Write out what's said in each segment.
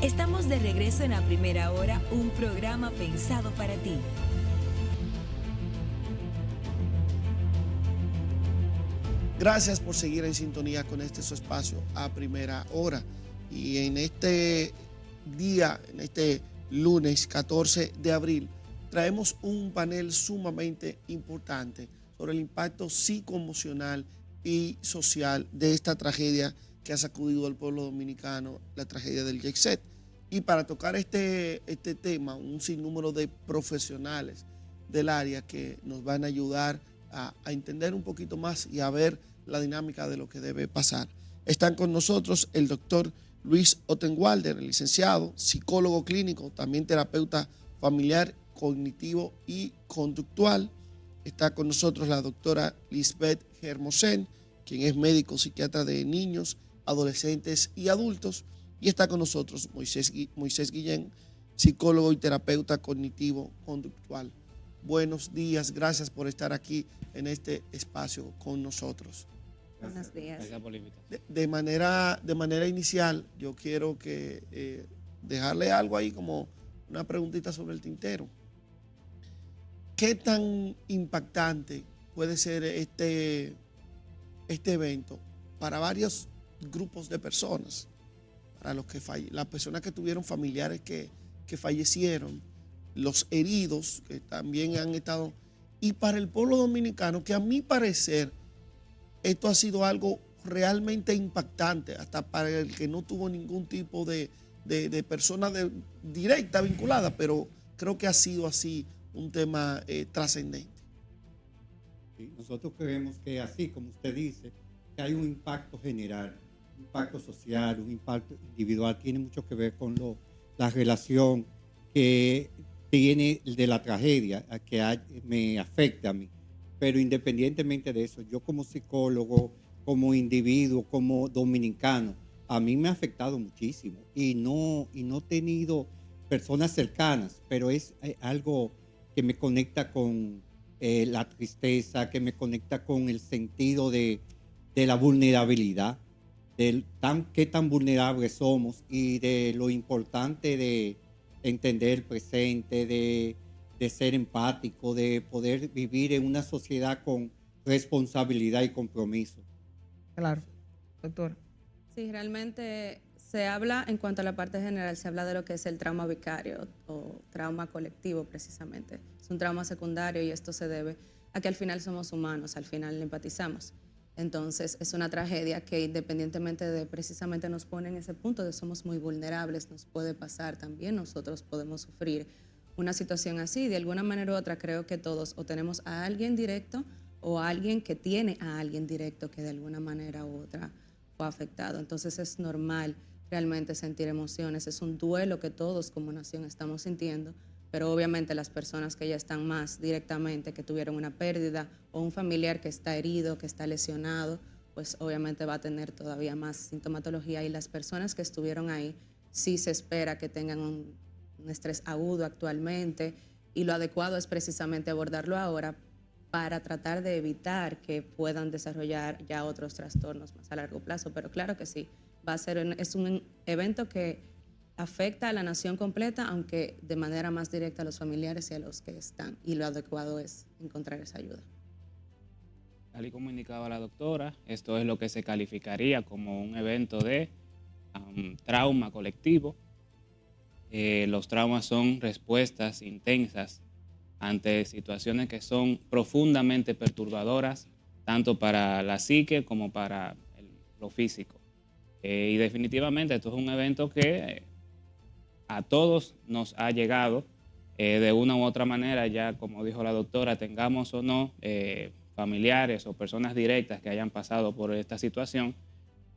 Estamos de regreso en A Primera Hora, un programa pensado para ti. Gracias por seguir en sintonía con este su espacio A Primera Hora. Y en este día, en este lunes 14 de abril, traemos un panel sumamente importante sobre el impacto psicoemocional y social de esta tragedia que ha sacudido al pueblo dominicano, la tragedia del Jet Set. Y para tocar este tema, un sinnúmero de profesionales del área que nos van a ayudar a entender un poquito más y a ver la dinámica de lo que debe pasar. Están con nosotros el doctor Luis Ottenwalder, licenciado, psicólogo clínico, también terapeuta familiar, cognitivo y conductual. Está con nosotros la doctora Lisbeth Hermosén, quien es médico psiquiatra de niños, adolescentes y adultos. Y está con nosotros Moisés Guillén, psicólogo y terapeuta cognitivo conductual. Buenos días, gracias por estar aquí en este espacio con nosotros. Buenos días. Gracias por la invitación. De manera inicial, yo quiero que dejarle algo ahí como una preguntita sobre el tintero. ¿Qué tan impactante puede ser este evento para varios grupos de personas? Para las personas que tuvieron familiares que fallecieron, los heridos que también han estado, y para el pueblo dominicano, que a mi parecer esto ha sido algo realmente impactante, hasta para el que no tuvo ningún tipo de persona directa vinculada, pero creo que ha sido así un tema trascendente. Sí, nosotros creemos que así como usted dice, que hay un impacto general, un impacto social, un impacto individual, tiene mucho que ver con la relación que tiene de la tragedia me afecta a mí. Pero independientemente de eso, yo como psicólogo, como individuo, como dominicano, a mí me ha afectado muchísimo y no he tenido personas cercanas, pero es algo que me conecta con la tristeza, que me conecta con el sentido de la vulnerabilidad, qué tan vulnerables somos y de lo importante de entender el presente, de ser empático, de poder vivir en una sociedad con responsabilidad y compromiso. Claro, doctor. Sí, realmente se habla, en cuanto a la parte general, se habla de lo que es el trauma vicario o trauma colectivo precisamente. Es un trauma secundario y esto se debe a que al final somos humanos, al final empatizamos. Entonces es una tragedia que independientemente de precisamente nos pone en ese punto de somos muy vulnerables, nos puede pasar también, nosotros podemos sufrir una situación así. De alguna manera u otra creo que todos o tenemos a alguien directo o a alguien que tiene a alguien directo que de alguna manera u otra fue afectado. Entonces es normal realmente sentir emociones, es un duelo que todos como nación estamos sintiendo, pero obviamente las personas que ya están más directamente, que tuvieron una pérdida o un familiar que está herido, que está lesionado, pues obviamente va a tener todavía más sintomatología y las personas que estuvieron ahí sí se espera que tengan un estrés agudo actualmente y lo adecuado es precisamente abordarlo ahora para tratar de evitar que puedan desarrollar ya otros trastornos más a largo plazo. Pero claro que sí, es un evento que afecta a la nación completa, aunque de manera más directa a los familiares y a los que están. Y lo adecuado es encontrar esa ayuda. Tal y como indicaba la doctora, esto es lo que se calificaría como un evento de trauma colectivo. Los traumas son respuestas intensas ante situaciones que son profundamente perturbadoras, tanto para la psique como para lo físico. Y definitivamente esto es un evento que a todos nos ha llegado de una u otra manera, ya como dijo la doctora, tengamos o no familiares o personas directas que hayan pasado por esta situación.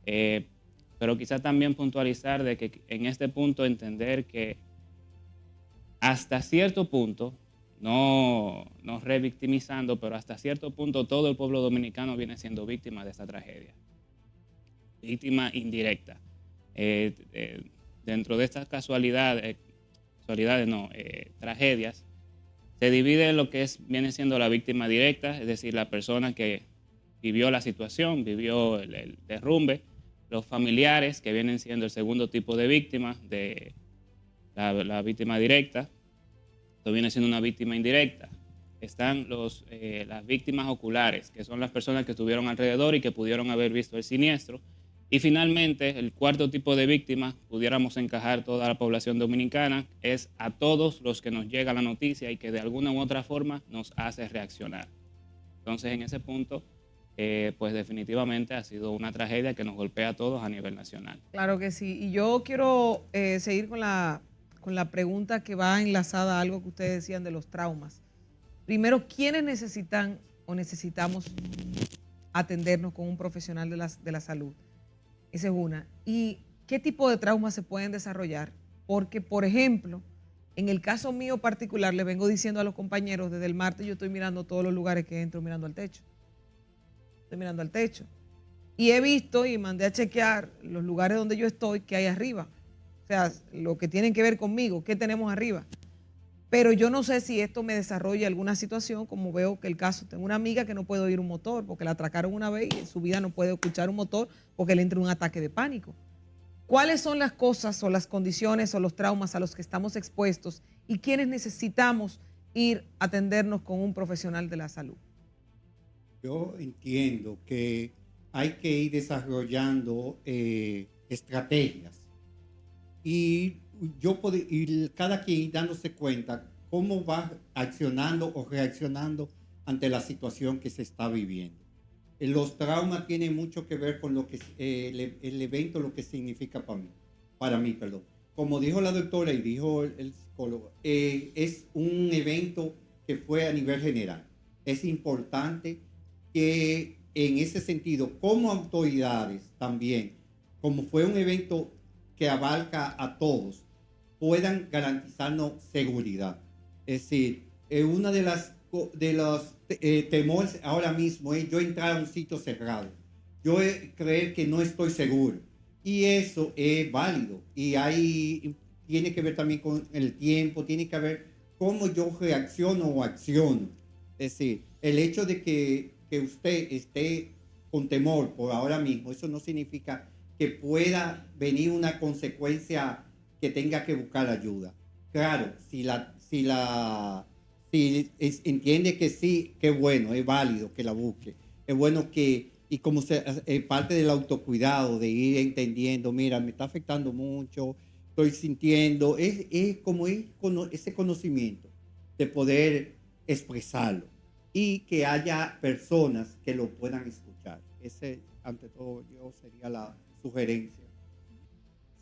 Pero quizá también puntualizar de que en este punto entender que hasta cierto punto, no revictimizando, pero hasta cierto punto todo el pueblo dominicano viene siendo víctima de esta tragedia. Víctima indirecta. Dentro de estas tragedias, se divide en lo que viene siendo la víctima directa, es decir, la persona que vivió la situación, vivió el derrumbe, los familiares, que vienen siendo el segundo tipo de víctima, de la víctima directa. Esto viene siendo una víctima indirecta. Están las víctimas oculares, que son las personas que estuvieron alrededor y que pudieron haber visto el siniestro. Y finalmente, el cuarto tipo de víctima, pudiéramos encajar toda la población dominicana, es a todos los que nos llega la noticia y que de alguna u otra forma nos hace reaccionar. Entonces, en ese punto, pues definitivamente ha sido una tragedia que nos golpea a todos a nivel nacional. Claro que sí. Y yo quiero seguir con la pregunta que va enlazada a algo que ustedes decían de los traumas. Primero, ¿quiénes necesitan o necesitamos atendernos con un profesional de la salud? Esa es una. ¿Y qué tipo de traumas se pueden desarrollar? Porque, por ejemplo, en el caso mío particular, le vengo diciendo a los compañeros, desde el martes yo estoy mirando todos los lugares que entro, mirando al techo. Estoy mirando al techo. Y he visto y mandé a chequear los lugares donde yo estoy, que hay arriba. O sea, lo que tienen que ver conmigo, ¿qué tenemos arriba? Pero yo no sé si esto me desarrolla alguna situación, como veo que el caso, tengo una amiga que no puede oír un motor porque la atracaron una vez y en su vida no puede escuchar un motor porque le entra un ataque de pánico. ¿Cuáles son las cosas o las condiciones o los traumas a los que estamos expuestos y quiénes necesitamos ir a atendernos con un profesional de la salud? Yo entiendo que hay que ir desarrollando estrategias y cada quien dándose cuenta cómo va accionando o reaccionando ante la situación que se está viviendo. Los traumas tienen mucho que ver con lo que el evento, lo que significa para mí. Como dijo la doctora y dijo el psicólogo, es un evento que fue a nivel general. Es importante que en ese sentido, como autoridades también, como fue un evento que abarca a todos, puedan garantizarnos seguridad. Es decir, una de los temores ahora mismo es yo entrar a un sitio cerrado, yo creer que no estoy seguro, y eso es válido, y tiene que ver también con el tiempo, tiene que ver cómo yo reacciono o acciono. Es decir, el hecho de que usted esté con temor por ahora mismo, eso no significa que pueda venir una consecuencia que tenga que buscar ayuda. Claro, si entiende que sí, qué bueno, es válido que la busque. Es bueno que, y como parte del autocuidado, de ir entendiendo, mira, me está afectando mucho, estoy sintiendo, es como ese conocimiento de poder expresarlo y que haya personas que lo puedan escuchar. Ese, ante todo, sería la sugerencia.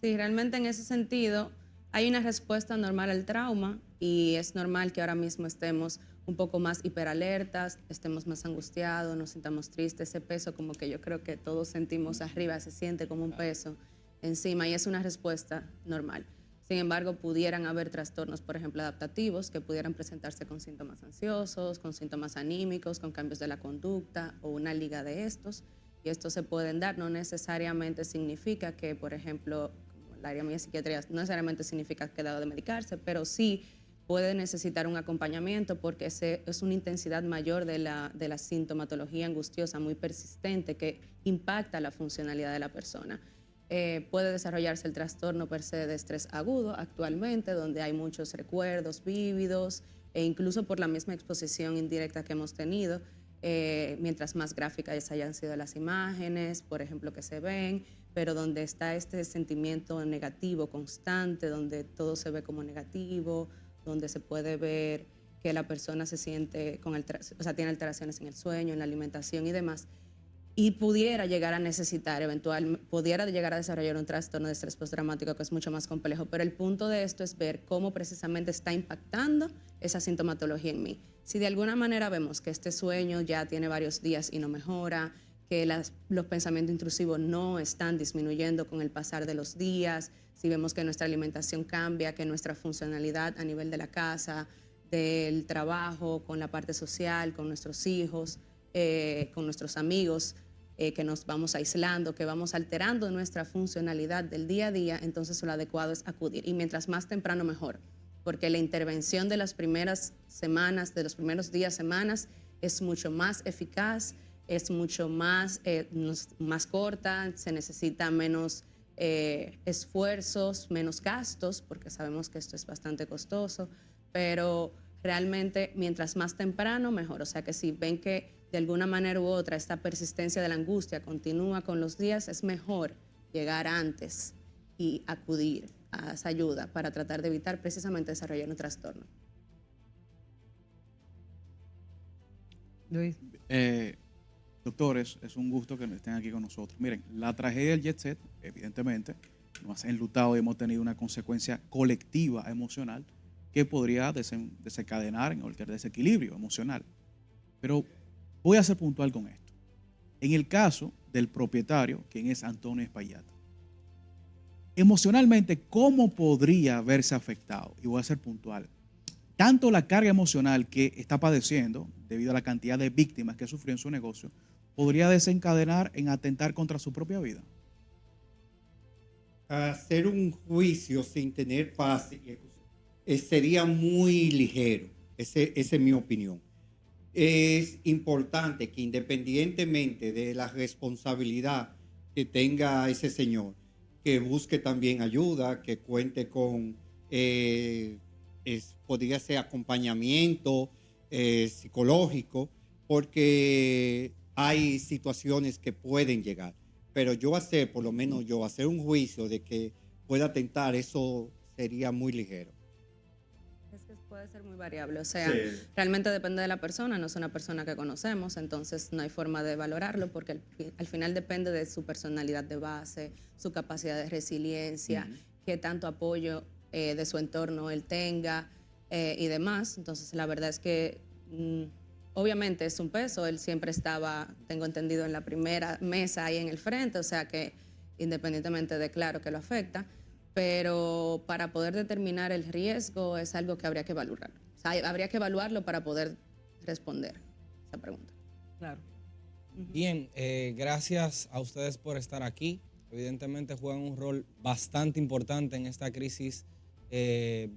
Sí, realmente en ese sentido hay una respuesta normal al trauma y es normal que ahora mismo estemos un poco más hiperalertas, estemos más angustiados, nos sintamos tristes, ese peso como que yo creo que todos sentimos arriba, se siente como un peso encima y es una respuesta normal. Sin embargo, pudieran haber trastornos, por ejemplo, adaptativos, que pudieran presentarse con síntomas ansiosos, con síntomas anímicos, con cambios de la conducta o una liga de estos. Y estos se pueden dar, no necesariamente significa que, por ejemplo, como el área mía de psiquiatría, no necesariamente significa que debe de medicarse, pero sí puede necesitar un acompañamiento porque es una intensidad mayor de la sintomatología angustiosa muy persistente que impacta la funcionalidad de la persona. Puede desarrollarse el trastorno per se de estrés agudo actualmente, donde hay muchos recuerdos vívidos e incluso por la misma exposición indirecta que hemos tenido, mientras más gráficas hayan sido las imágenes, por ejemplo, que se ven, pero donde está este sentimiento negativo constante, donde todo se ve como negativo, donde se puede ver que la persona se siente tiene alteraciones en el sueño, en la alimentación y demás. Y pudiera llegar a necesitar, pudiera llegar a desarrollar un trastorno de estrés postraumático que es mucho más complejo, pero el punto de esto es ver cómo precisamente está impactando esa sintomatología en mí. Si de alguna manera vemos que este sueño ya tiene varios días y no mejora, que los pensamientos intrusivos no están disminuyendo con el pasar de los días, si vemos que nuestra alimentación cambia, que nuestra funcionalidad a nivel de la casa, del trabajo, con la parte social, con nuestros hijos, con nuestros amigos, que nos vamos aislando, que vamos alterando nuestra funcionalidad del día a día, entonces lo adecuado es acudir. Y mientras más temprano, mejor, porque la intervención de las primeras semanas, de los primeros días, semanas, es mucho más eficaz es mucho más corta, se necesita menos esfuerzos, menos gastos, porque sabemos que esto es bastante costoso, pero realmente mientras más temprano, mejor. O sea que si ven que de alguna manera u otra esta persistencia de la angustia continúa con los días, es mejor llegar antes y acudir a esa ayuda para tratar de evitar precisamente desarrollar un trastorno. Luis. Doctores, es un gusto que estén aquí con nosotros. Miren, la tragedia del jet set, evidentemente, nos ha enlutado y hemos tenido una consecuencia colectiva emocional que podría desencadenar en cualquier desequilibrio emocional. Pero voy a ser puntual con esto. En el caso del propietario, quien es Antonio Espaillat, emocionalmente, ¿cómo podría verse afectado? Y voy a ser puntual. Tanto la carga emocional que está padeciendo, debido a la cantidad de víctimas que sufrió en su negocio, podría desencadenar en atentar contra su propia vida. Hacer un juicio sin tener paz sería muy ligero. Esa es mi opinión. Es importante que independientemente de la responsabilidad que tenga ese señor, que busque también ayuda, que cuente con, podría ser acompañamiento psicológico, porque hay situaciones que pueden llegar. Pero por lo menos yo hacer un juicio de que pueda atentar, eso sería muy ligero. Es que puede ser muy variable, o sea, Sí. realmente depende de la persona, no es una persona que conocemos, entonces no hay forma de valorarlo porque al final depende de su personalidad de base, su capacidad de resiliencia, qué tanto apoyo de su entorno él tenga y demás. Entonces la verdad es que obviamente es un peso, él siempre estaba, tengo entendido, en la primera mesa ahí en el frente, o sea que independientemente de claro que lo afecta, pero para poder determinar el riesgo es algo que habría que valorar. O sea, habría que evaluarlo para poder responder esa pregunta. Claro. Bien, gracias a ustedes por estar aquí. Evidentemente juegan un rol bastante importante en esta crisis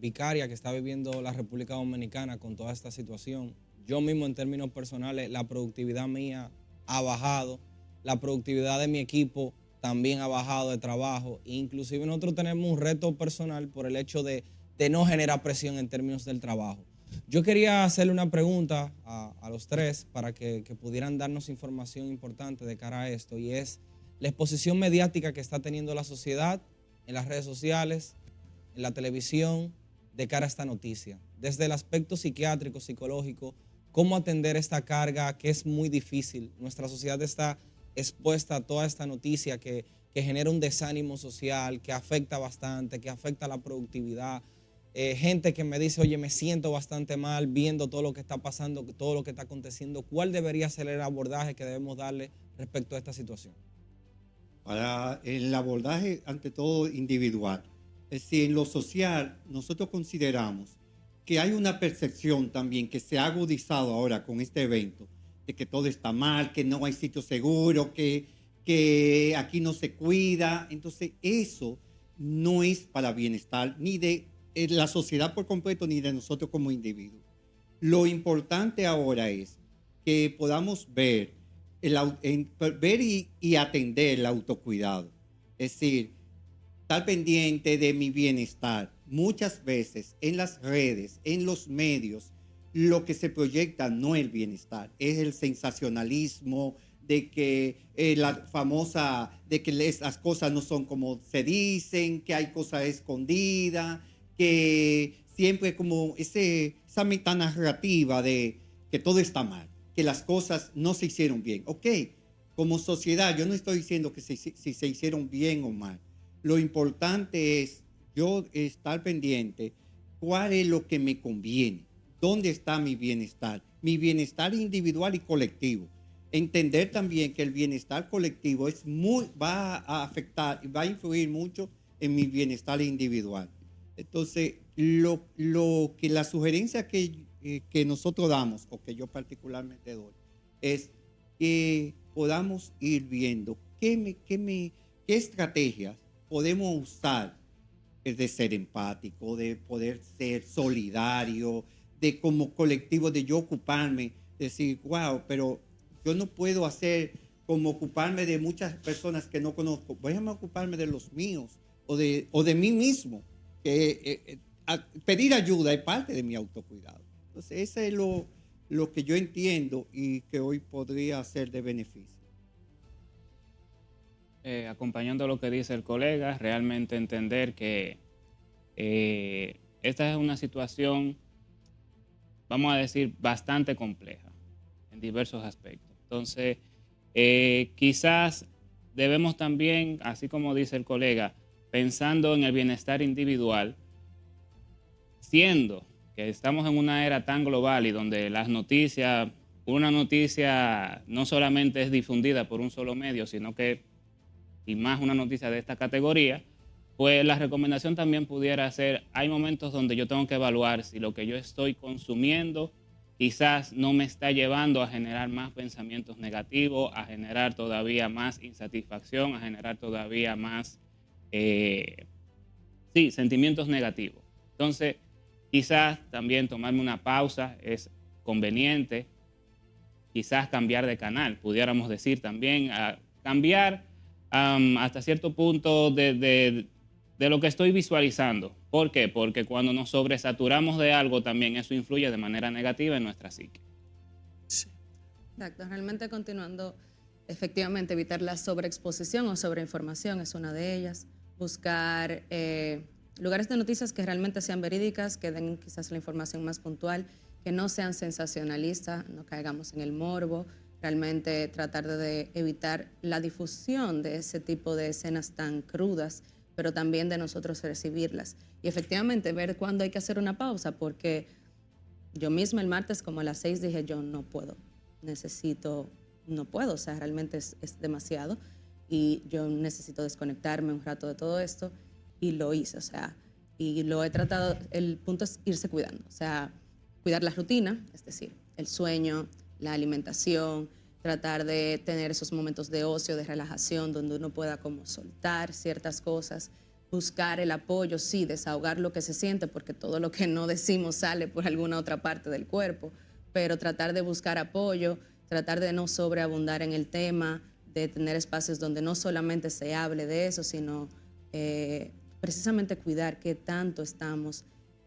vicaria que está viviendo la República Dominicana con toda esta situación. Yo mismo, en términos personales, la productividad mía ha bajado, la productividad de mi equipo también ha bajado de trabajo, e inclusive nosotros tenemos un reto personal por el hecho de no generar presión en términos del trabajo. Yo quería hacerle una pregunta a los tres para que pudieran darnos información importante de cara a esto, y es la exposición mediática que está teniendo la sociedad en las redes sociales, en la televisión, de cara a esta noticia. Desde el aspecto psiquiátrico, psicológico, cómo atender esta carga que es muy difícil. Nuestra sociedad está expuesta a toda esta noticia que genera un desánimo social, que afecta bastante, que afecta la productividad. Gente que me dice, oye, me siento bastante mal viendo todo lo que está pasando, todo lo que está aconteciendo. ¿Cuál debería ser el abordaje que debemos darle respecto a esta situación? Para el abordaje, ante todo, individual. Es decir, en lo social, nosotros consideramos que hay una percepción también que se ha agudizado ahora con este evento, de que todo está mal, que no hay sitio seguro, que aquí no se cuida. Entonces, eso no es para bienestar ni de la sociedad por completo, ni de nosotros como individuos. Lo importante ahora es que podamos ver y atender el autocuidado. Es decir, estar pendiente de mi bienestar. Muchas veces en las redes, en los medios, lo que se proyecta no es el bienestar, es el sensacionalismo de que de que las cosas no son como se dicen, que hay cosas escondidas, que siempre como esa metanarrativa de que todo está mal, que las cosas no se hicieron bien. Ok, como sociedad, yo no estoy diciendo que si se hicieron bien o mal. Lo importante es yo estar pendiente cuál es lo que me conviene, dónde está mi bienestar individual y colectivo. Entender también que el bienestar colectivo va a afectar y va a influir mucho en mi bienestar individual. Entonces, la sugerencia que nosotros damos, o que yo particularmente doy, es que podamos ir viendo qué estrategias podemos usar de ser empático, de poder ser solidario, de como colectivo, de yo ocuparme, decir, wow, pero Yo no puedo hacer como ocuparme de muchas personas que no conozco. Voy a ocuparme de los míos o de mí mismo. Pedir ayuda es parte de mi autocuidado. Entonces, ese es lo que yo entiendo y que hoy podría ser de beneficio. Acompañando lo que dice el colega, realmente entender que esta es una situación, vamos a decir, bastante compleja en diversos aspectos. Entonces, quizás debemos también, así como dice el colega, pensando en el bienestar individual, siendo que estamos en una era tan global y donde las noticias, una noticia no solamente es difundida por un solo medio, sino que, y más una noticia de esta categoría, pues la recomendación también pudiera ser, hay momentos donde yo tengo que evaluar si lo que yo estoy consumiendo quizás no me está llevando a generar más pensamientos negativos, a generar todavía más insatisfacción, a generar todavía más, sentimientos negativos. Entonces, quizás también tomarme una pausa es conveniente, quizás cambiar de canal, pudiéramos decir también, cambiar hasta cierto punto de lo que estoy visualizando. ¿Por qué? Porque cuando nos sobresaturamos de algo también eso influye de manera negativa en nuestra psique. Sí. Exacto, realmente continuando, efectivamente evitar la sobreexposición o sobreinformación es una de ellas. Buscar lugares de noticias que realmente sean verídicas, que den quizás la información más puntual, que no sean sensacionalistas, no caigamos en el morbo, realmente tratar de evitar la difusión de ese tipo de escenas tan crudas, pero también de nosotros recibirlas. Y efectivamente ver cuándo hay que hacer una pausa, porque yo misma el martes como a las 6 dije, yo no puedo, no puedo, o sea, realmente es demasiado y yo necesito desconectarme un rato de todo esto y lo hice, o sea, y lo he tratado, el punto es irse cuidando, o sea, cuidar la rutina, es decir, el sueño, la alimentación, tratar de tener esos momentos de ocio, de relajación, donde uno pueda como soltar ciertas cosas, buscar el apoyo, sí, desahogar lo que se siente, porque todo lo que no decimos sale por alguna otra parte del cuerpo, pero tratar de buscar apoyo, tratar de no sobreabundar en el tema, de tener espacios donde no solamente se hable de eso, sino precisamente cuidar qué tanto estamos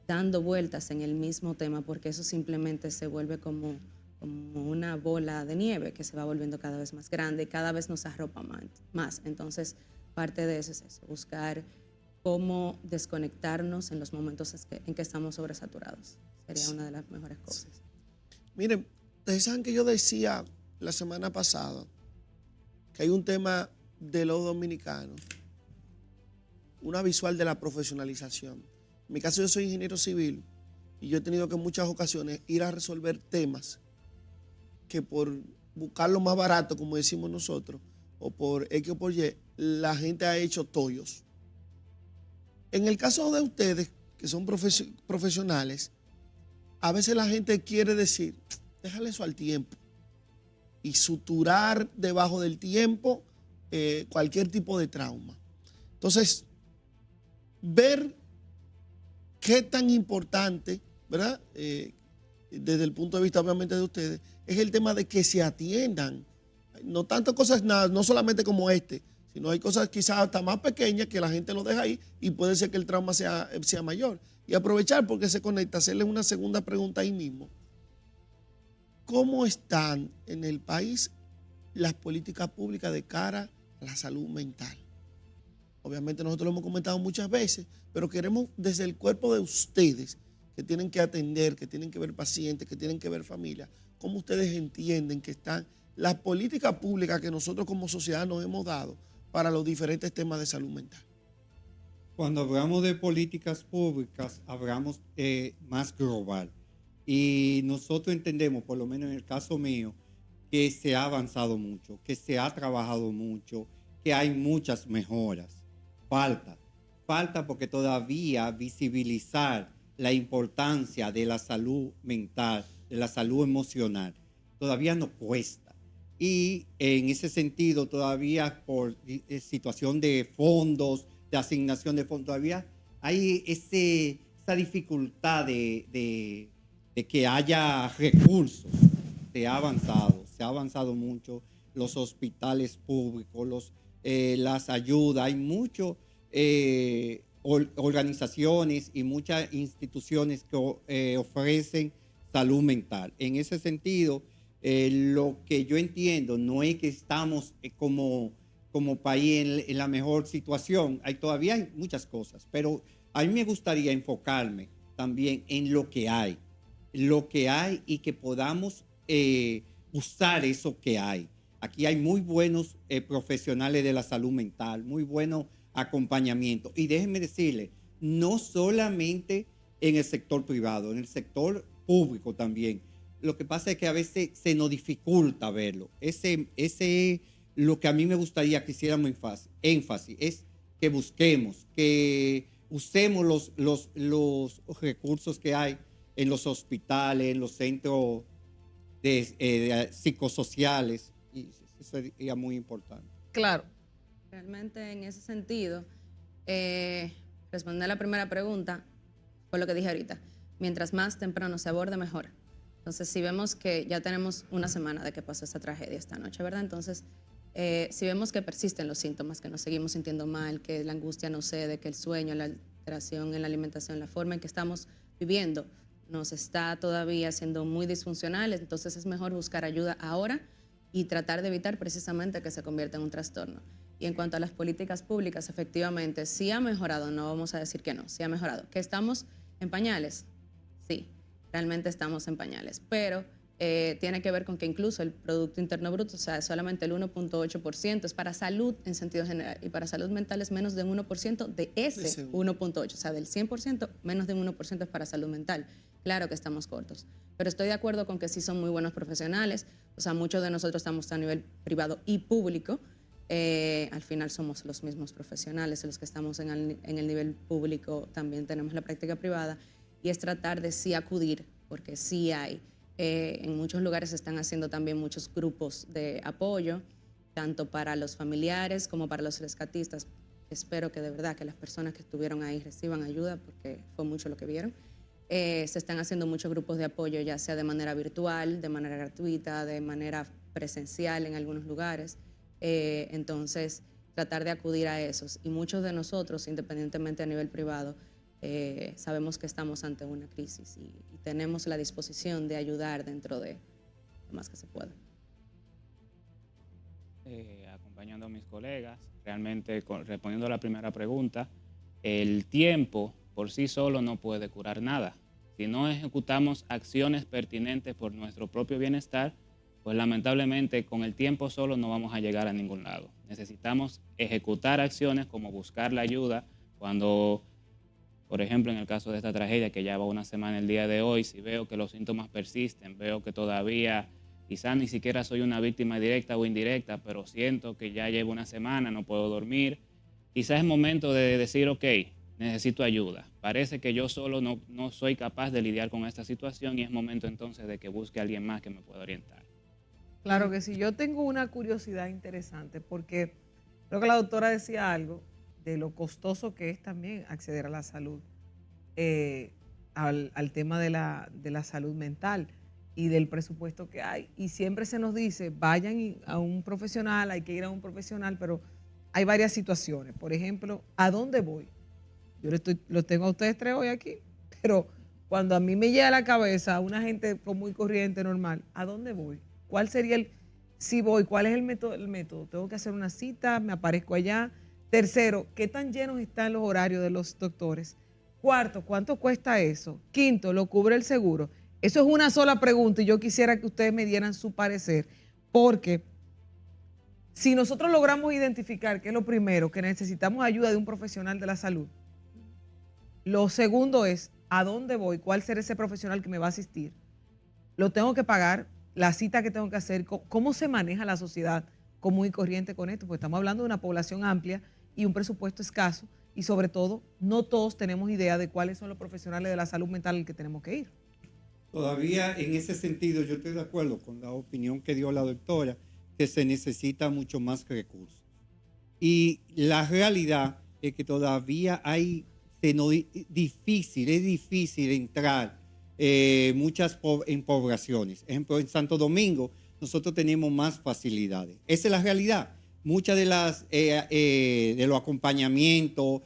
dando vueltas en el mismo tema, porque eso simplemente se vuelve como una bola de nieve que se va volviendo cada vez más grande y cada vez nos arropa más. Entonces, parte de eso es eso, buscar cómo desconectarnos en los momentos en que estamos sobresaturados. Sería una de las mejores cosas. Miren, ustedes saben que yo decía la semana pasada que hay un tema de los dominicanos, una visual de la profesionalización. En mi caso yo soy ingeniero civil y yo he tenido que en muchas ocasiones ir a resolver temas que por buscarlo más barato, como decimos nosotros, o por X o por Y, la gente ha hecho tollos. En el caso de ustedes, que son profesionales, a veces la gente quiere decir, déjale eso al tiempo, y suturar debajo del tiempo cualquier tipo de trauma. Entonces, ver qué tan importante, ¿verdad? Desde el punto de vista obviamente de ustedes, es el tema de que se atiendan. No tantas cosas, no solamente como sino hay cosas quizás hasta más pequeñas que la gente lo deja ahí y puede ser que el trauma sea mayor. Y aprovechar porque se conecta, hacerles una segunda pregunta ahí mismo. ¿Cómo están en el país las políticas públicas de cara a la salud mental? Obviamente nosotros lo hemos comentado muchas veces, pero queremos desde el cuerpo de ustedes, que tienen que atender, que tienen que ver pacientes, que tienen que ver familias, ¿cómo ustedes entienden que están las políticas públicas que nosotros como sociedad nos hemos dado para los diferentes temas de salud mental? Cuando hablamos de políticas públicas, hablamos más global. Y nosotros entendemos, por lo menos en el caso mío, que se ha avanzado mucho, que se ha trabajado mucho, que hay muchas mejoras. Falta porque todavía visibilizar la importancia de la salud mental, de la salud emocional, todavía nos cuesta. Y en ese sentido, todavía por situación de fondos, de asignación de fondos, todavía hay esa dificultad de que haya recursos. Se ha avanzado se ha avanzado mucho, los hospitales públicos, las ayudas, hay muchas organizaciones y muchas instituciones que ofrecen salud mental. En ese sentido, lo que yo entiendo no es que estamos como país en la mejor situación, todavía hay muchas cosas, pero a mí me gustaría enfocarme también en lo que hay y que podamos usar eso que hay. Aquí hay muy buenos profesionales de la salud mental, muy buenos acompañamiento. Y déjenme decirle, no solamente en el sector privado, en el sector público también. Lo que pasa es que a veces se nos dificulta verlo. Ese es lo que a mí me gustaría que hiciéramos énfasis, es que busquemos, que usemos los recursos que hay en los hospitales, en los centros de psicosociales, y eso sería muy importante. Claro. Realmente en ese sentido, responder a la primera pregunta fue lo que dije ahorita. Mientras más temprano se aborde, mejor. Entonces, si vemos que ya tenemos una semana de que pasó esta tragedia esta noche, ¿verdad? Entonces, si vemos que persisten los síntomas, que nos seguimos sintiendo mal, que la angustia no cede, que el sueño, la alteración en la alimentación, la forma en que estamos viviendo nos está todavía siendo muy disfuncional, entonces es mejor buscar ayuda ahora y tratar de evitar precisamente que se convierta en un trastorno. Y en cuanto a las políticas públicas, efectivamente, sí ha mejorado, no vamos a decir que no, sí ha mejorado. ¿Que estamos en pañales? Sí, realmente estamos en pañales, pero tiene que ver con que incluso el Producto Interno Bruto, o sea, solamente el 1.8% es para salud en sentido general, y para salud mental es menos de un 1% de ese 1.8%, o sea, del 100%, menos de un 1% es para salud mental. Claro que estamos cortos, pero estoy de acuerdo con que sí son muy buenos profesionales, o sea, muchos de nosotros estamos a nivel privado y público. Al final somos los mismos profesionales, los que estamos en el nivel público también tenemos la práctica privada, y es tratar de sí acudir, porque sí hay. En muchos lugares se están haciendo también muchos grupos de apoyo, tanto para los familiares como para los rescatistas. Espero que de verdad que las personas que estuvieron ahí reciban ayuda, porque fue mucho lo que vieron. Se están haciendo muchos grupos de apoyo, ya sea de manera virtual, de manera gratuita, de manera presencial en algunos lugares. Entonces, tratar de acudir a esos. Y muchos de nosotros, independientemente a nivel privado, sabemos que estamos ante una crisis y tenemos la disposición de ayudar dentro de lo más que se pueda. Acompañando a mis colegas, realmente respondiendo a la primera pregunta, el tiempo por sí solo no puede curar nada. Si no ejecutamos acciones pertinentes por nuestro propio bienestar, pues lamentablemente con el tiempo solo no vamos a llegar a ningún lado. Necesitamos ejecutar acciones como buscar la ayuda cuando, por ejemplo, en el caso de esta tragedia que ya va una semana el día de hoy, si veo que los síntomas persisten, veo que todavía quizás ni siquiera soy una víctima directa o indirecta, pero siento que ya llevo una semana, no puedo dormir, quizás es momento de decir, ok, necesito ayuda. Parece que yo solo no soy capaz de lidiar con esta situación y es momento entonces de que busque a alguien más que me pueda orientar. Claro que sí. Yo tengo una curiosidad interesante porque creo que la doctora decía algo de lo costoso que es también acceder a la salud, al tema de la salud mental y del presupuesto que hay. Y siempre se nos dice, vayan a un profesional, hay que ir a un profesional, pero hay varias situaciones. Por ejemplo, ¿a dónde voy? Yo lo tengo a ustedes tres hoy aquí, pero cuando a mí me llega a la cabeza una gente común y corriente normal, ¿a dónde voy? ¿Cuál sería si voy, cuál es el método? ¿Tengo que hacer una cita? ¿Me aparezco allá? Tercero, ¿qué tan llenos están los horarios de los doctores? Cuarto, ¿cuánto cuesta eso? Quinto, ¿lo cubre el seguro? Eso es una sola pregunta y yo quisiera que ustedes me dieran su parecer, porque si nosotros logramos identificar que es lo primero, que necesitamos ayuda de un profesional de la salud, lo segundo es, ¿a dónde voy? ¿Cuál será ese profesional que me va a asistir? ¿Lo tengo que pagar? ¿La cita que tengo que hacer? ¿Cómo se maneja la sociedad común y corriente con esto? Pues estamos hablando de una población amplia y un presupuesto escaso y sobre todo no todos tenemos idea de cuáles son los profesionales de la salud mental al que tenemos que ir. Todavía en ese sentido yo estoy de acuerdo con la opinión que dio la doctora, que se necesita mucho más recursos. Y la realidad es que todavía es difícil entrar muchas en poblaciones. Ejemplo, en Santo Domingo nosotros tenemos más facilidades. Esa es la realidad. Muchas de los acompañamientos,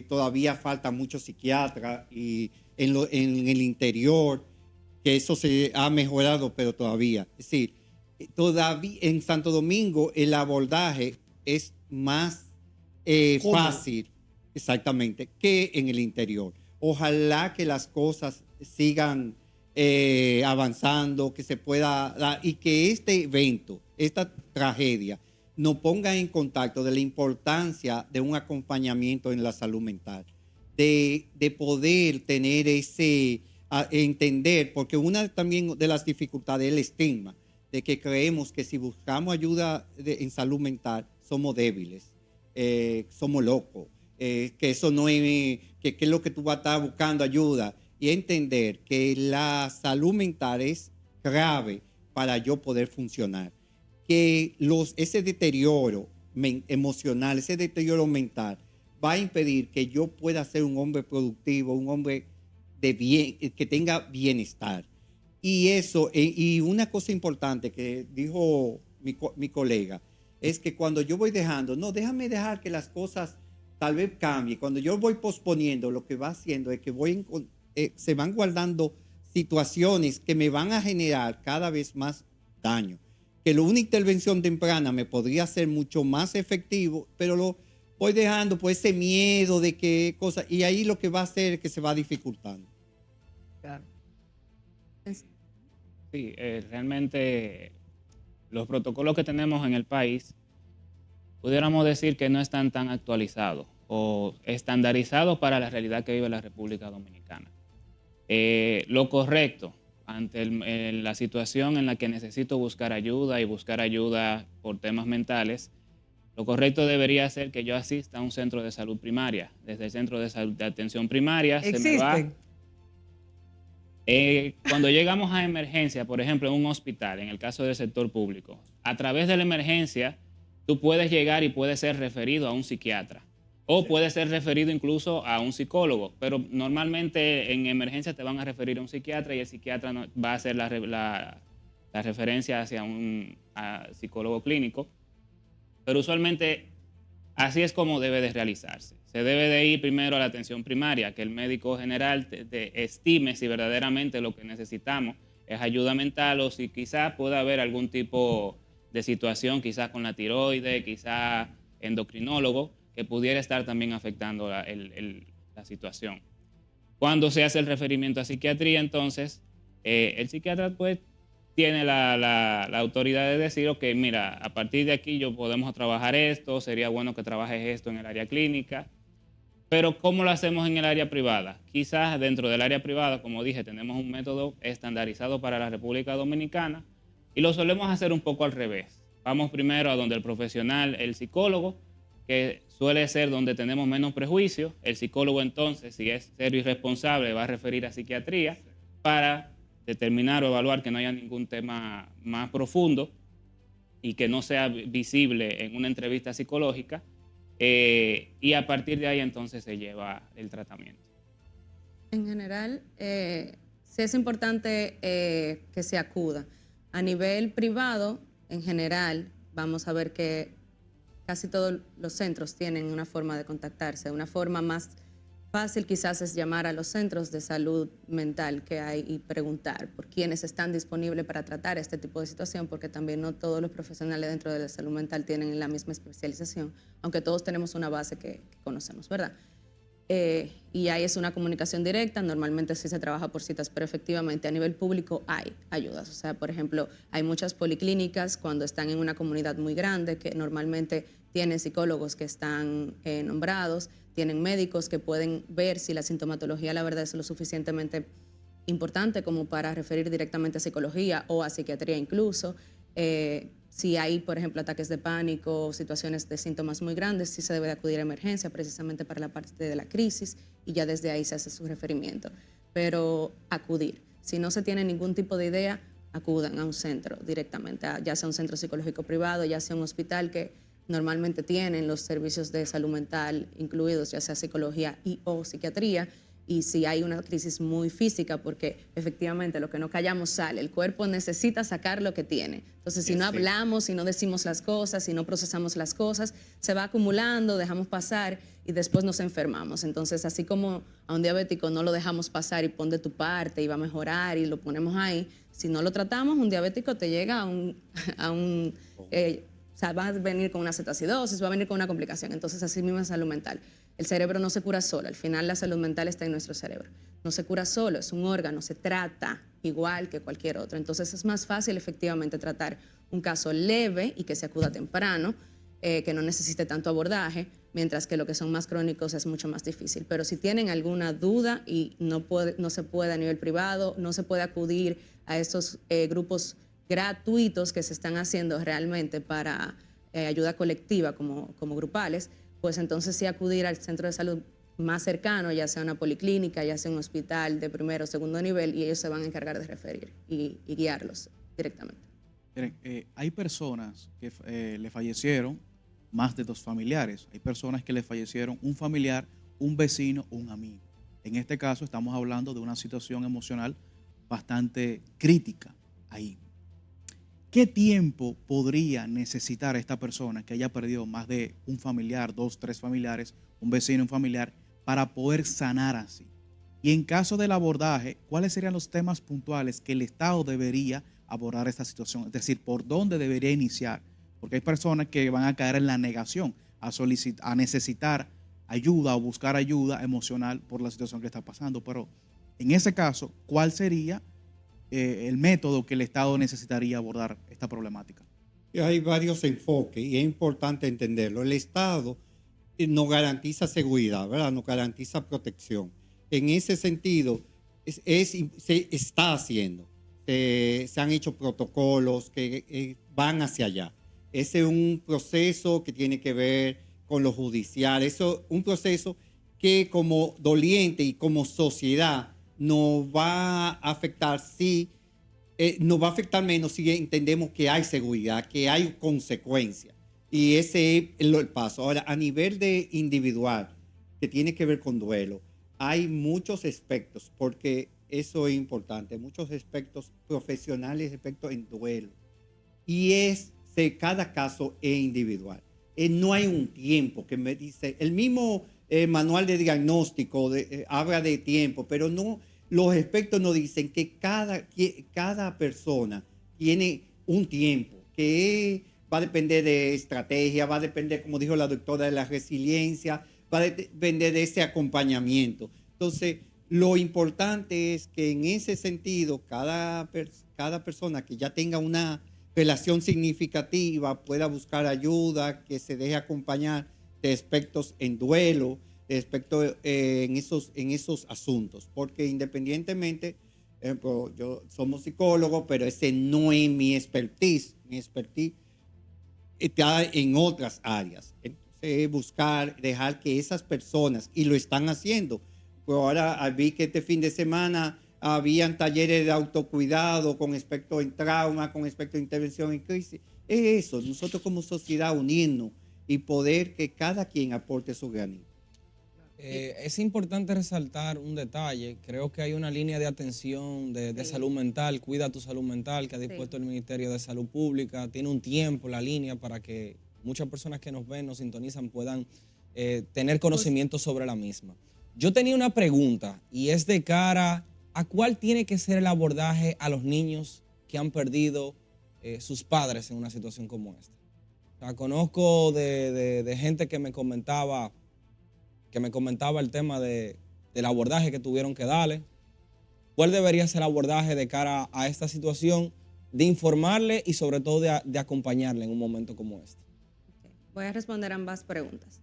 todavía falta muchos psiquiatras y en el interior, que eso se ha mejorado, pero todavía. Es decir, todavía en Santo Domingo el abordaje es más fácil, exactamente, que en el interior. Ojalá que las cosas sigan avanzando, que se pueda, y que este evento, esta tragedia, nos ponga en contacto de la importancia de un acompañamiento en la salud mental, de poder tener entender, porque una también de las dificultades es el estigma, de que creemos que si buscamos ayuda en salud mental, somos débiles, somos locos, que eso no es, que es lo que tú vas a estar buscando ayuda, y entender que la salud mental es grave para yo poder funcionar, que ese deterioro emocional, ese deterioro mental va a impedir que yo pueda ser un hombre productivo, un hombre de bien, que tenga bienestar. Y eso, y una cosa importante que dijo mi colega, es que cuando yo voy dejando, no, déjame dejar que las cosas tal vez cambien. Cuando yo voy posponiendo, lo que va haciendo es que se van guardando situaciones que me van a generar cada vez más daño. Que una intervención temprana me podría ser mucho más efectivo, pero lo voy dejando por ese miedo de qué cosa, y ahí lo que va a hacer es que se va dificultando. Claro. Sí, realmente los protocolos que tenemos en el país, pudiéramos decir que no están tan actualizados o estandarizados para la realidad que vive la República Dominicana. Lo correcto ante la situación en la que necesito buscar ayuda y buscar ayuda por temas mentales, lo correcto debería ser que yo asista a un centro de salud primaria. Desde el centro de salud de atención primaria se me va. Cuando llegamos a emergencia, por ejemplo, en un hospital, en el caso del sector público, a través de la emergencia, tú puedes llegar y puedes ser referido a un psiquiatra o puedes ser referido incluso a un psicólogo, pero normalmente en emergencia te van a referir a un psiquiatra y el psiquiatra va a hacer la referencia hacia un psicólogo clínico, pero usualmente así es como debe de realizarse. Se debe de ir primero a la atención primaria, que el médico general te estime si verdaderamente lo que necesitamos es ayuda mental o si quizás pueda haber algún tipo de situación, quizás con la tiroides, quizás endocrinólogo, que pudiera estar también afectando la situación. Cuando se hace el referimiento a psiquiatría, entonces, el psiquiatra pues tiene la autoridad de decir, ok, mira, a partir de aquí yo podemos trabajar esto, sería bueno que trabajes esto en el área clínica, pero ¿cómo lo hacemos en el área privada? Quizás dentro del área privada, como dije, tenemos un método estandarizado para la República Dominicana y lo solemos hacer un poco al revés. Vamos primero a donde el profesional, el psicólogo, que suele ser donde tenemos menos prejuicios. El psicólogo entonces, si es serio y responsable, va a referir a psiquiatría para determinar o evaluar que no haya ningún tema más profundo y que no sea visible en una entrevista psicológica. Y a partir de ahí entonces se lleva el tratamiento. En general, sí es importante que se acuda. A nivel privado, en general, vamos a ver que casi todos los centros tienen una forma de contactarse. Una forma más fácil quizás es llamar a los centros de salud mental que hay y preguntar por quiénes están disponibles para tratar este tipo de situación, porque también no todos los profesionales dentro de la salud mental tienen la misma especialización, aunque todos tenemos una base que conocemos, ¿verdad? Y ahí es una comunicación directa, normalmente sí se trabaja por citas, pero efectivamente a nivel público hay ayudas. O sea, por ejemplo, hay muchas policlínicas cuando están en una comunidad muy grande que normalmente tienen psicólogos que están nombrados, tienen médicos que pueden ver si la sintomatología la verdad es lo suficientemente importante como para referir directamente a psicología o a psiquiatría incluso. Si hay, por ejemplo, ataques de pánico o situaciones de síntomas muy grandes, sí se debe de acudir a emergencia precisamente para la parte de la crisis y ya desde ahí se hace su referimiento. Pero acudir. Si no se tiene ningún tipo de idea, acudan a un centro directamente, ya sea un centro psicológico privado, ya sea un hospital que normalmente tienen los servicios de salud mental incluidos, ya sea psicología y o psiquiatría, y si hay una crisis muy física, porque efectivamente lo que no callamos sale, el cuerpo necesita sacar lo que tiene. Entonces, si no hablamos, si no decimos las cosas, si no procesamos las cosas, se va acumulando, dejamos pasar y después nos enfermamos. Entonces, así como a un diabético no lo dejamos pasar y pon de tu parte y va a mejorar y lo ponemos ahí, si no lo tratamos, un diabético te llega o sea, va a venir con una cetoacidosis, va a venir con una complicación. Entonces, así mismo es salud mental. El cerebro no se cura solo. Al final, la salud mental está en nuestro cerebro. No se cura solo, es un órgano, se trata igual que cualquier otro. Entonces, es más fácil efectivamente tratar un caso leve y que se acuda temprano, que no necesite tanto abordaje, mientras que lo que son más crónicos es mucho más difícil. Pero si tienen alguna duda y no se puede a nivel privado, no se puede acudir a estos grupos gratuitos que se están haciendo realmente para ayuda colectiva como grupales, pues entonces sí acudir al centro de salud más cercano, ya sea una policlínica, ya sea un hospital de primero o segundo nivel, y ellos se van a encargar de referir y guiarlos directamente. Miren, hay personas que le fallecieron más de 2 familiares. Hay personas que le fallecieron un familiar, un vecino o un amigo. En este caso estamos hablando de una situación emocional bastante crítica ahí. ¿Qué tiempo podría necesitar esta persona que haya perdido más de un familiar, 2, 3 familiares, un vecino, un familiar, para poder sanar así? Y en caso del abordaje, ¿cuáles serían los temas puntuales que el Estado debería abordar esta situación? Es decir, ¿por dónde debería iniciar? Porque hay personas que van a caer en la negación, a necesitar ayuda o buscar ayuda emocional por la situación que está pasando. Pero en ese caso, ¿cuál sería el método que el Estado necesitaría abordar esta problemática? Hay varios enfoques y es importante entenderlo. El Estado no garantiza seguridad, ¿verdad? No garantiza protección. En ese sentido, se está haciendo. Se han hecho protocolos que van hacia allá. Ese es un proceso que tiene que ver con lo judicial. Eso es un proceso que como doliente y como sociedad nos va a afectar nos va a afectar menos si entendemos que hay seguridad, que hay consecuencias. Y ese es el paso. Ahora, a nivel de individual, que tiene que ver con duelo, hay muchos aspectos, porque eso es importante, muchos aspectos profesionales, aspectos en duelo. Y cada caso es individual. No hay un tiempo que me dice, el mismo manual de diagnóstico habla de tiempo, pero no, los expertos nos dicen que cada persona tiene un tiempo, que va a depender de estrategia, va a depender, como dijo la doctora, de la resiliencia, va a depender de ese acompañamiento. Entonces, lo importante es que en ese sentido, cada persona que ya tenga una relación significativa pueda buscar ayuda, que se deje acompañar de aspectos en duelo, de aspectos en esos asuntos. Porque independientemente, somos psicólogos, pero ese no es mi expertise. Mi expertise está en otras áreas. Entonces, dejar que esas personas, y lo están haciendo. Pues ahora vi que este fin de semana habían talleres de autocuidado con respecto en trauma, con respecto a intervención en crisis. Es eso, nosotros como sociedad unirnos y poder que cada quien aporte su granito. Es importante resaltar un detalle. Creo que hay una línea de atención de salud mental, Cuida tu Salud Mental, que ha dispuesto el Ministerio de Salud Pública. Tiene un tiempo la línea para que muchas personas que nos ven, nos sintonizan, puedan tener conocimiento sobre la misma. Yo tenía una pregunta y es de cara a cuál tiene que ser el abordaje a los niños que han perdido sus padres en una situación como esta. O sea, conozco de gente que me comentaba el tema del abordaje que tuvieron que darle. ¿Cuál debería ser el abordaje de cara a esta situación, de informarle y sobre todo de acompañarle en un momento como este? Voy a responder ambas preguntas.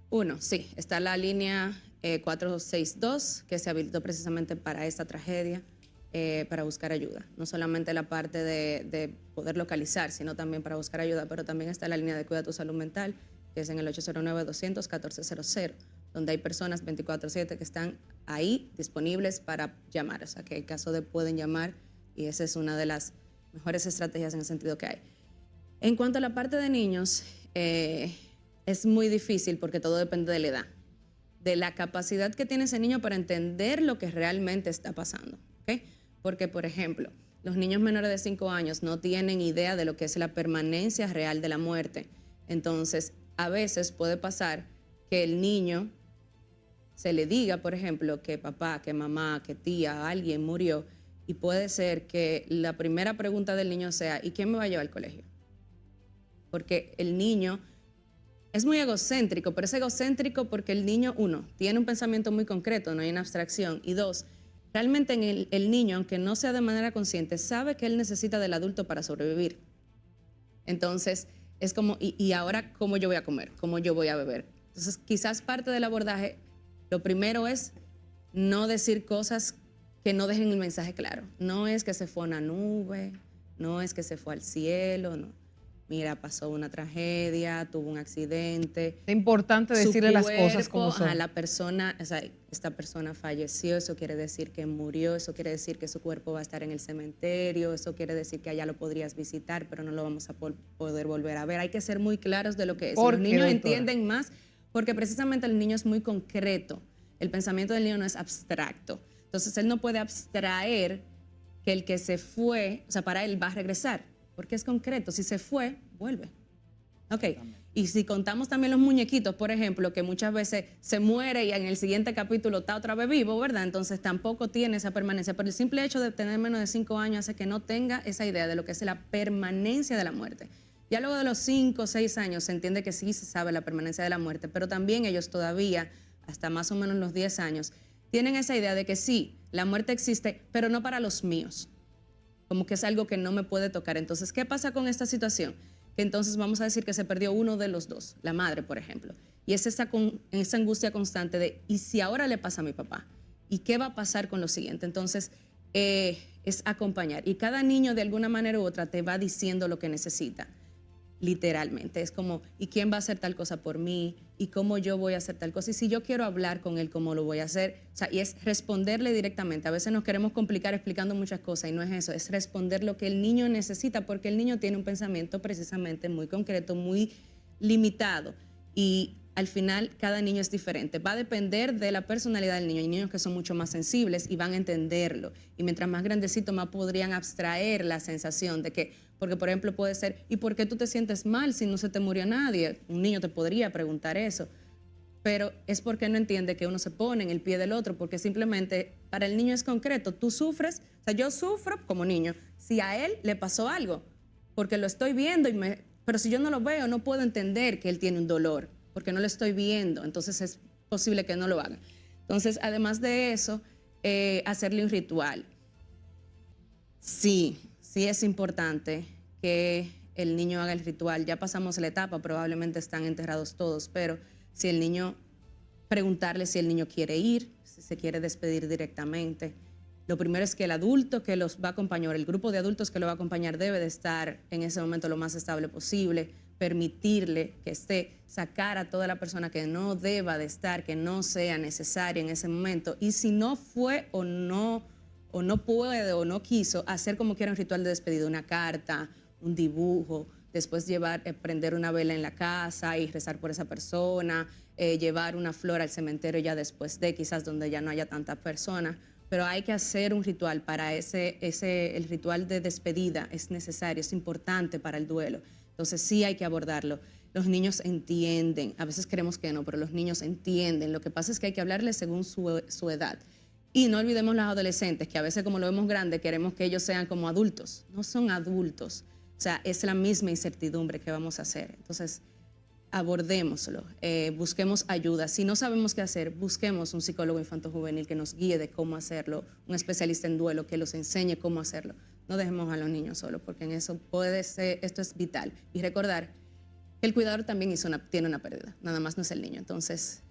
Uno, sí, está la línea 462 que se habilitó precisamente para esta tragedia, para buscar ayuda. No solamente la parte de poder localizar, sino también para buscar ayuda, pero también está la línea de Cuida tu Salud Mental, que es en el 809-200-1400, donde hay personas 24/7 que están ahí disponibles para llamar. O sea, que en caso de pueden llamar, y esa es una de las mejores estrategias en el sentido que hay. En cuanto a la parte de niños, es muy difícil porque todo depende de la edad. de la capacidad que tiene ese niño para entender lo que realmente está pasando. ¿Ok? Porque, por ejemplo, los niños menores de 5 años no tienen idea de lo que es la permanencia real de la muerte. Entonces, a veces puede pasar que el niño se le diga, por ejemplo, que papá, que mamá, que tía, alguien murió, y puede ser que la primera pregunta del niño sea, ¿y quién me va a llevar al colegio? Porque el niño es muy egocéntrico, pero es egocéntrico porque el niño, uno, tiene un pensamiento muy concreto, no hay una abstracción, y dos, realmente el niño, aunque no sea de manera consciente, sabe que él necesita del adulto para sobrevivir. Entonces, es como, y ahora, ¿cómo yo voy a comer? ¿Cómo yo voy a beber? Entonces, quizás parte del abordaje, lo primero es no decir cosas que no dejen el mensaje claro. No es que se fue a una nube, no es que se fue al cielo, no. Mira, pasó una tragedia, tuvo un accidente. Es importante decirle las cosas como son. A la persona, o sea, esta persona falleció, eso quiere decir que murió, eso quiere decir que su cuerpo va a estar en el cementerio, eso quiere decir que allá lo podrías visitar, pero no lo vamos a poder volver a ver. Hay que ser muy claros de lo que es. Los niños entienden más porque precisamente el niño es muy concreto. El pensamiento del niño no es abstracto. Entonces, él no puede abstraer que el que se fue, o sea, para él va a regresar, porque es concreto. Si se fue, vuelve. Ok. Y si contamos también los muñequitos, por ejemplo, que muchas veces se muere y en el siguiente capítulo está otra vez vivo, ¿verdad? Entonces tampoco tiene esa permanencia. Pero el simple hecho de tener menos de 5 años hace que no tenga esa idea de lo que es la permanencia de la muerte. Ya luego de los 5 o 6 años se entiende que sí se sabe la permanencia de la muerte, pero también ellos todavía, hasta más o menos los 10 años, tienen esa idea de que sí, la muerte existe, pero no para los míos. Como que es algo que no me puede tocar. Entonces, ¿qué pasa con esta situación? Que entonces vamos a decir que se perdió uno de los dos, la madre, por ejemplo. Y es esa angustia constante de, ¿y si ahora le pasa a mi papá? ¿Y qué va a pasar con lo siguiente? Entonces, es acompañar. Y cada niño, de alguna manera u otra, te va diciendo lo que necesita. Literalmente, es como, ¿y quién va a hacer tal cosa por mí? ¿Y cómo yo voy a hacer tal cosa? Y si yo quiero hablar con él, ¿cómo lo voy a hacer? O sea, y es responderle directamente. A veces nos queremos complicar explicando muchas cosas y no es eso, es responder lo que el niño necesita, porque el niño tiene un pensamiento precisamente muy concreto, muy limitado. Y al final, cada niño es diferente. Va a depender de la personalidad del niño. Hay niños que son mucho más sensibles y van a entenderlo. Y mientras más grandecito, más podrían abstraer la sensación de que, porque por ejemplo puede ser, ¿y por qué tú te sientes mal si no se te murió nadie? Un niño te podría preguntar eso. Pero es porque no entiende que uno se pone en el pie del otro, porque simplemente para el niño es concreto. Tú sufres, o sea, yo sufro como niño si a él le pasó algo, porque lo estoy viendo, pero si yo no lo veo, no puedo entender que él tiene un dolor, porque no lo estoy viendo, entonces es posible que no lo haga. Entonces, además de eso, hacerle un ritual. Sí es importante que el niño haga el ritual. Ya pasamos la etapa, probablemente están enterrados todos, pero si el niño, preguntarle si el niño quiere ir, si se quiere despedir directamente. Lo primero es que el adulto que los va a acompañar, el grupo de adultos que lo va a acompañar debe de estar en ese momento lo más estable posible, permitirle que esté, sacar a toda la persona que no deba de estar, que no sea necesaria en ese momento. Y si no fue o no puede o no quiso, hacer como quiera un ritual de despedida, una carta, un dibujo, después prender una vela en la casa y rezar por esa persona, llevar una flor al cementerio ya después de, quizás donde ya no haya tantas personas, pero hay que hacer un ritual para el ritual de despedida es necesario, es importante para el duelo. Entonces sí hay que abordarlo. Los niños entienden, a veces creemos que no, pero los niños entienden. Lo que pasa es que hay que hablarles según su edad. Y no olvidemos los adolescentes, que a veces como lo vemos grande, queremos que ellos sean como adultos. No son adultos. O sea, es la misma incertidumbre que vamos a hacer. Entonces, abordémoslo, busquemos ayuda. Si no sabemos qué hacer, busquemos un psicólogo infanto-juvenil que nos guíe de cómo hacerlo, un especialista en duelo que los enseñe cómo hacerlo. No dejemos a los niños solos, porque en eso esto es vital. Y recordar que el cuidador también tiene una pérdida, nada más no es el niño. Entonces,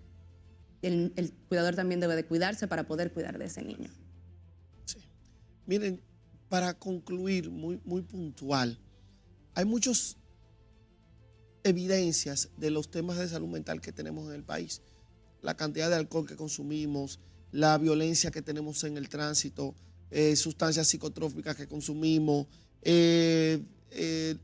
el cuidador también debe de cuidarse para poder cuidar de ese niño. Sí. Miren, para concluir, muy puntual, hay muchas evidencias de los temas de salud mental que tenemos en el país. La cantidad de alcohol que consumimos, la violencia que tenemos en el tránsito, sustancias psicotrópicas que consumimos,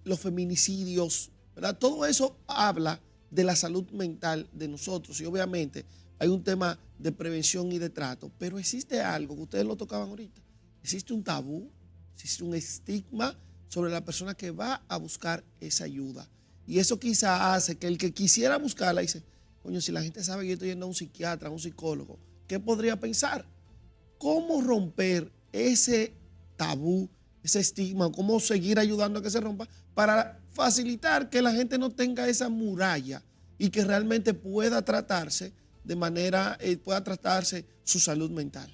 los feminicidios, ¿verdad? Todo eso habla de la salud mental de nosotros y obviamente hay un tema de prevención y de trato, pero existe algo que ustedes lo tocaban ahorita. Existe un tabú, existe un estigma sobre la persona que va a buscar esa ayuda. Y eso quizá hace que el que quisiera buscarla dice, coño, si la gente sabe que yo estoy yendo a un psiquiatra, a un psicólogo, ¿qué podría pensar? ¿Cómo romper ese tabú, ese estigma? ¿Cómo seguir ayudando a que se rompa para facilitar que la gente no tenga esa muralla y que realmente pueda tratarse de manera, pueda tratarse su salud mental?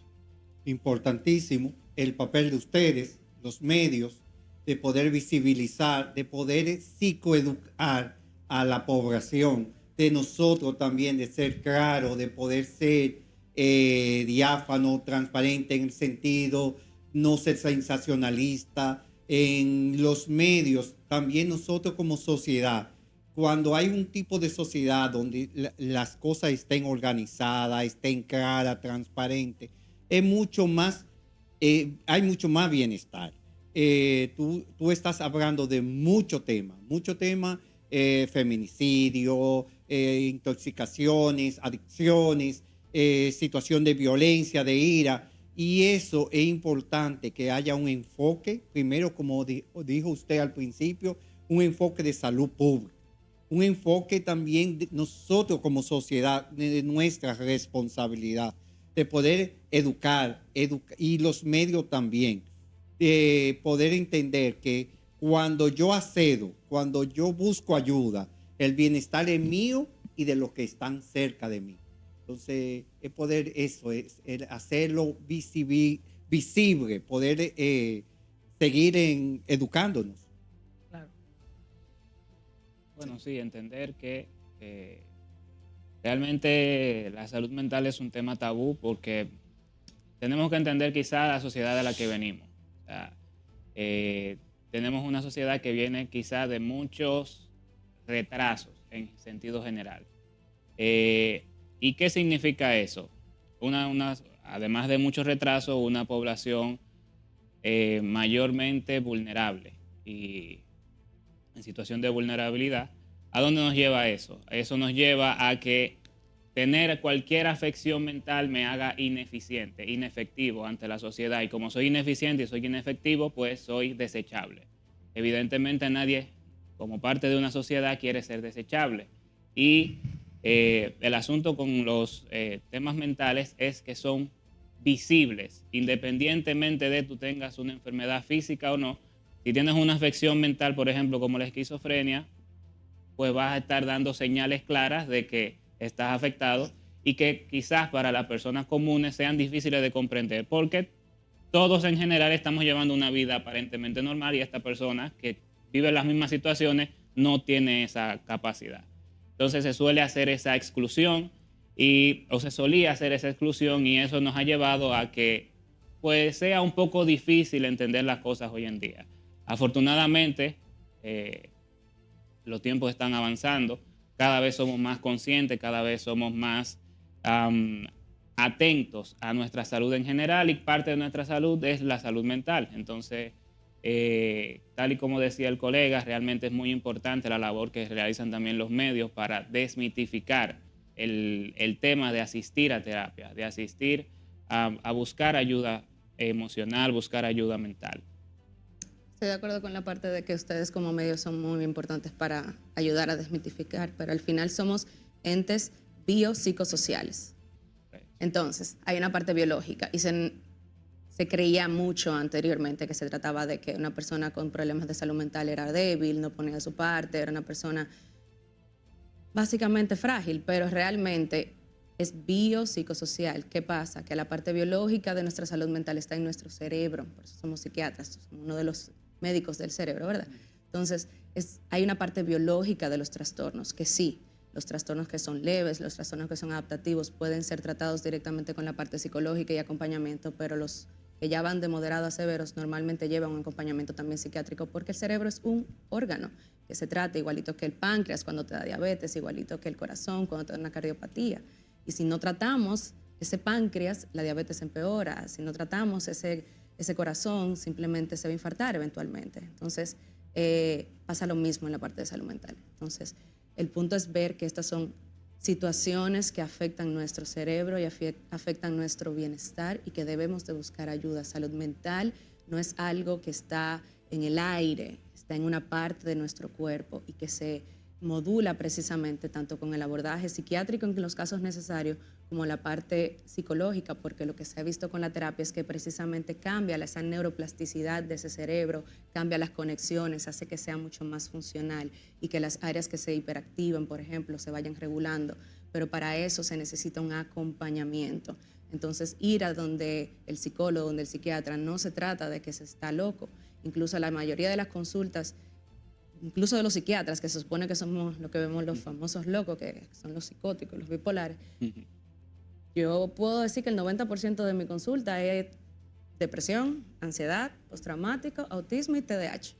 Importantísimo el papel de ustedes, los medios, de poder visibilizar, de poder psicoeducar a la población, de nosotros también, de ser claro, de poder ser diáfano, transparente en el sentido, no ser sensacionalista. En los medios, también nosotros como sociedad, cuando hay un tipo de sociedad donde las cosas estén organizadas, estén claras, transparentes, es mucho más, hay mucho más bienestar. Tú estás hablando de mucho tema, feminicidio, intoxicaciones, adicciones, situación de violencia, de ira, y eso es importante que haya un enfoque, primero como dijo usted al principio, un enfoque de salud pública, un enfoque también de nosotros como sociedad, de nuestra responsabilidad, de poder educar y los medios también, de poder entender que cuando yo accedo, cuando yo busco ayuda, el bienestar es mío y de los que están cerca de mí. Entonces, es poder eso, es hacerlo visible, poder seguir educándonos. Claro. Bueno, sí, entender que realmente la salud mental es un tema tabú porque tenemos que entender quizá la sociedad de la que venimos. O sea, tenemos una sociedad que viene quizá de muchos retrasos en sentido general. ¿Y qué significa eso? Además de muchos retrasos, una población mayormente vulnerable y en situación de vulnerabilidad. ¿A dónde nos lleva eso? Eso nos lleva a que tener cualquier afección mental me haga ineficiente, inefectivo ante la sociedad. Y como soy ineficiente y soy inefectivo, pues soy desechable. Evidentemente nadie, como parte de una sociedad, quiere ser desechable. Y el asunto con los temas mentales es que son visibles, independientemente de tú tengas una enfermedad física o no. Si tienes una afección mental, por ejemplo, como la esquizofrenia, pues vas a estar dando señales claras de que estás afectado y que quizás para las personas comunes sean difíciles de comprender, porque todos en general estamos llevando una vida aparentemente normal y esta persona que vive las mismas situaciones no tiene esa capacidad. Entonces se suele hacer esa exclusión o se solía hacer esa exclusión y eso nos ha llevado a que pues sea un poco difícil entender las cosas hoy en día. Afortunadamente, los tiempos están avanzando, cada vez somos más conscientes, cada vez somos más atentos a nuestra salud en general y parte de nuestra salud es la salud mental. Entonces, tal y como decía el colega, realmente es muy importante la labor que realizan también los medios para desmitificar el tema de asistir a terapia, de asistir a buscar ayuda emocional, buscar ayuda mental. Estoy de acuerdo con la parte de que ustedes como medios son muy importantes para ayudar a desmitificar, pero al final somos entes biopsicosociales. Entonces, hay una parte biológica y se creía mucho anteriormente que se trataba de que una persona con problemas de salud mental era débil, no ponía de su parte, era una persona básicamente frágil, pero realmente es biopsicosocial. ¿Qué pasa? Que la parte biológica de nuestra salud mental está en nuestro cerebro, por eso somos psiquiatras, somos uno de los médicos del cerebro, ¿verdad? Entonces, hay una parte biológica de los trastornos, que sí, los trastornos que son leves, los trastornos que son adaptativos pueden ser tratados directamente con la parte psicológica y acompañamiento, pero los que ya van de moderado a severos normalmente llevan un acompañamiento también psiquiátrico porque el cerebro es un órgano que se trata igualito que el páncreas cuando te da diabetes, igualito que el corazón cuando te da una cardiopatía. Y si no tratamos ese páncreas, la diabetes empeora. Si no tratamos ese corazón, simplemente se va a infartar eventualmente. Entonces, pasa lo mismo en la parte de salud mental. Entonces, el punto es ver que estas son situaciones que afectan nuestro cerebro y afectan nuestro bienestar y que debemos de buscar ayuda. Salud mental no es algo que está en el aire, está en una parte de nuestro cuerpo y que se modula precisamente tanto con el abordaje psiquiátrico en los casos necesarios como la parte psicológica, porque lo que se ha visto con la terapia es que precisamente cambia esa neuroplasticidad de ese cerebro, cambia las conexiones, hace que sea mucho más funcional y que las áreas que se hiperactivan, por ejemplo, se vayan regulando, pero para eso se necesita un acompañamiento. Entonces, ir a donde el psicólogo, donde el psiquiatra, no se trata de que se está loco. Incluso la mayoría de las consultas, incluso de los psiquiatras, que se supone que somos lo que vemos los famosos locos, que son los psicóticos, los bipolares, yo puedo decir que el 90% de mi consulta es depresión, ansiedad, postraumático, autismo y TDAH.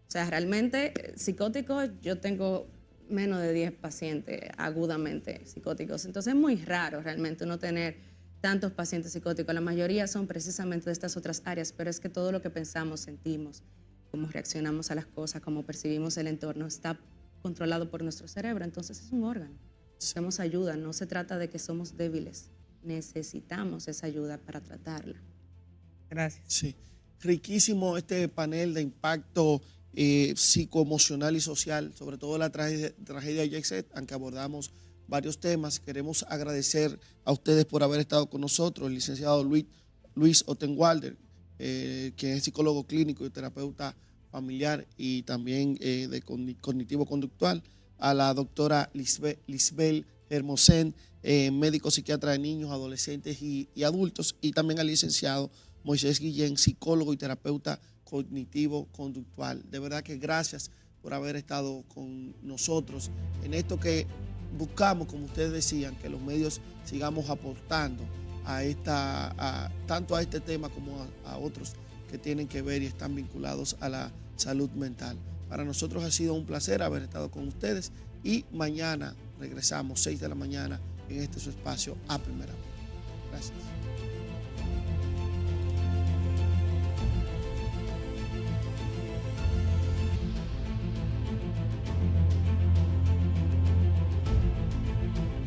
O sea, realmente psicóticos, yo tengo menos de 10 pacientes agudamente psicóticos. Entonces es muy raro realmente uno tener tantos pacientes psicóticos. La mayoría son precisamente de estas otras áreas, pero es que todo lo que pensamos, sentimos, cómo reaccionamos a las cosas, cómo percibimos el entorno, está controlado por nuestro cerebro. Entonces es un órgano. Necesitamos ayuda. No se trata de que somos débiles. Necesitamos esa ayuda para tratarla. Gracias. Sí, riquísimo este panel de impacto psicoemocional y social, sobre todo la tragedia Jet, aunque abordamos varios temas. Queremos agradecer a ustedes por haber estado con nosotros, el licenciado Luis Ottenwalder, que es psicólogo clínico y terapeuta familiar y también de cognitivo-conductual, a la doctora Lisbel Hermosén, médico psiquiatra de niños, adolescentes y adultos, y también al licenciado Moisés Guillén, psicólogo y terapeuta cognitivo-conductual. De verdad que gracias por haber estado con nosotros en esto que buscamos, como ustedes decían, que los medios sigamos aportando tanto a este tema como a otros que tienen que ver y están vinculados a la salud mental. Para nosotros ha sido un placer haber estado con ustedes y mañana regresamos 6 de la mañana en este su espacio a primera hora. Gracias.